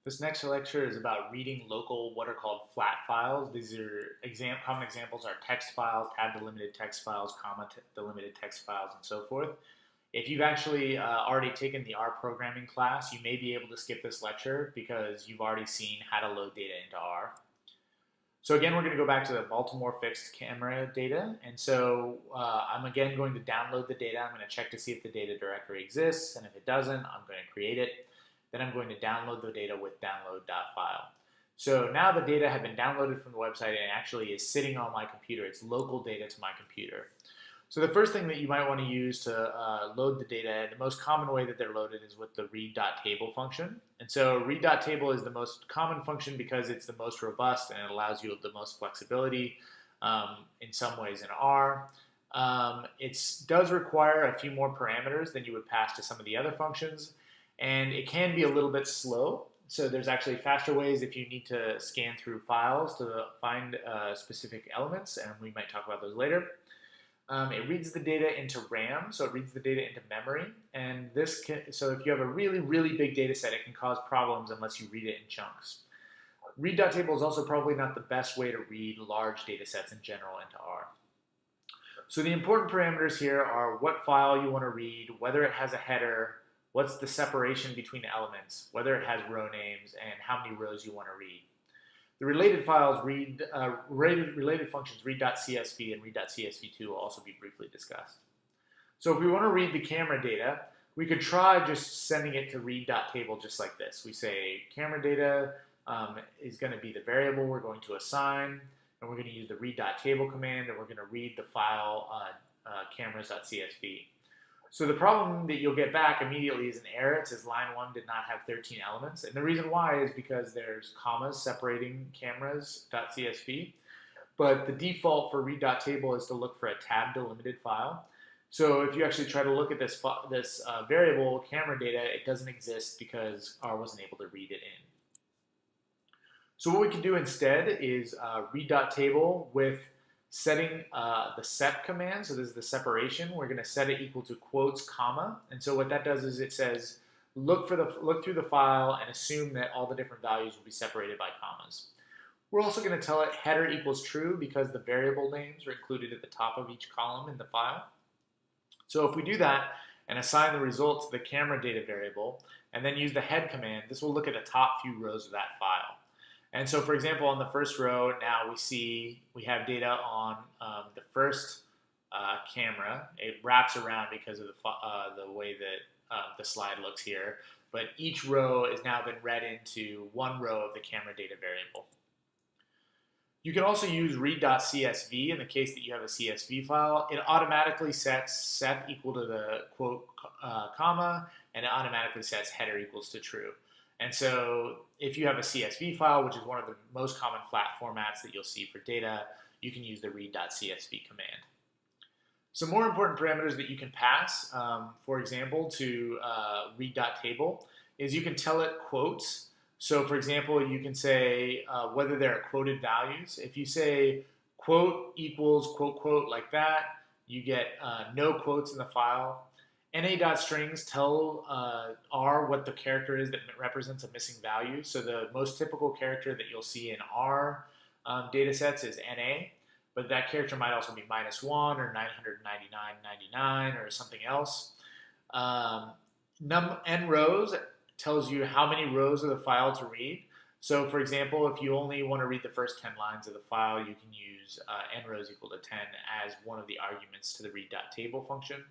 This next lecture is about reading local, what are called flat files. These are common examples are text files, tab delimited text files, comma delimited text files, and so forth. If you've actually already taken the R programming class, you may be able to skip this lecture because you've already seen how to load data into R. So again, we're going to go back to the Baltimore fixed camera data. And so I'm again going to download the data. I'm going to check to see if the data directory exists. And if it doesn't, I'm going to create it. Then I'm going to download the data with download.file. So now the data had been downloaded from the website and actually is sitting on my computer. It's local data to my computer. So the first thing that you might want to use to load the data, the most common way that they're loaded is with the read.table function. And so read.table is the most common function because it's the most robust and it allows you the most flexibility in some ways in R. It does require a few more parameters than you would pass to some of the other functions, and it can be a little bit slow. So there's actually faster ways if you need to scan through files to find specific elements, and we might talk about those later. It reads the data into RAM, so it reads the data into memory. And so if you have a really, really big data set, it can cause problems unless you read it in chunks. Read.table is also probably not the best way to read large data sets in general into R. So the important parameters here are what file you want to read, whether it has a header, what's the separation between the elements, whether it has row names, and how many rows you want to read. The related files related functions read.csv and read.csv2 will also be briefly discussed. So if we want to read the camera data, we could try just sending it to read.table just like this. We say camera data is going to be the variable we're going to assign, and we're going to use the read.table command, and we're going to read the file cameras.csv. So the problem that you'll get back immediately is an error. It says line 1 did not have 13 elements. And the reason why is because there's commas separating cameras.csv. But the default for read.table is to look for a tab delimited file. So if you actually try to look at this variable camera data, it doesn't exist because R wasn't able to read it in. So what we can do instead is read.table with setting the sep command. So this is the separation. We're going to set it equal to quotes, comma. And so what that does is it says, look through the file and assume that all the different values will be separated by commas. We're also going to tell it header equals true because the variable names are included at the top of each column in the file. So if we do that and assign the result to the camera data variable and then use the head command, this will look at the top few rows of that file. And so, for example, on the first row, now we have data on the first camera. It wraps around because of the way that the slide looks here. But each row has now been read into one row of the camera data variable. You can also use read.csv in the case that you have a CSV file. It automatically sets sep equal to the quote, comma, and it automatically sets header equals to true. And so if you have a CSV file, which is one of the most common flat formats that you'll see for data, you can use the read.csv command. Some more important parameters that you can pass, for example, to read.table is you can tell it quotes. So for example, you can say whether there are quoted values. If you say quote equals quote quote like that, you get no quotes in the file. Na.strings tell R what the character is that represents a missing value. So the most typical character that you'll see in R data sets is NA, but that character might also be -1 or 999.99 or something else. N rows tells you how many rows of the file to read. So for example, if you only want to read the first 10 lines of the file, you can use n rows equal to 10 as one of the arguments to the read.table function.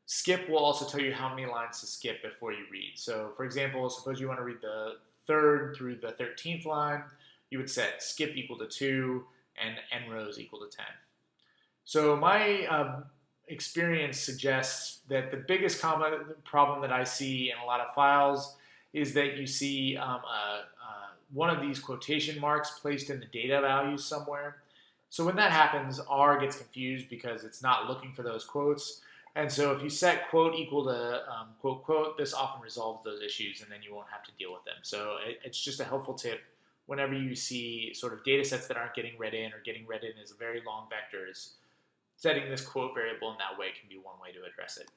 Skip will also tell you how many lines to skip before you read. So for example, suppose you want to read the 3rd through the 13th line, you would set skip equal to 2 and n rows equal to 10. So my experience suggests that the biggest common problem that I see in a lot of files is that you see one of these quotation marks placed in the data values somewhere. So when that happens, R gets confused because it's not looking for those quotes. And so if you set quote equal to quote quote, this often resolves those issues and then you won't have to deal with them. So it's just a helpful tip whenever you see sort of data sets that aren't getting read in or getting read in as very long vectors. Setting this quote variable in that way can be one way to address it.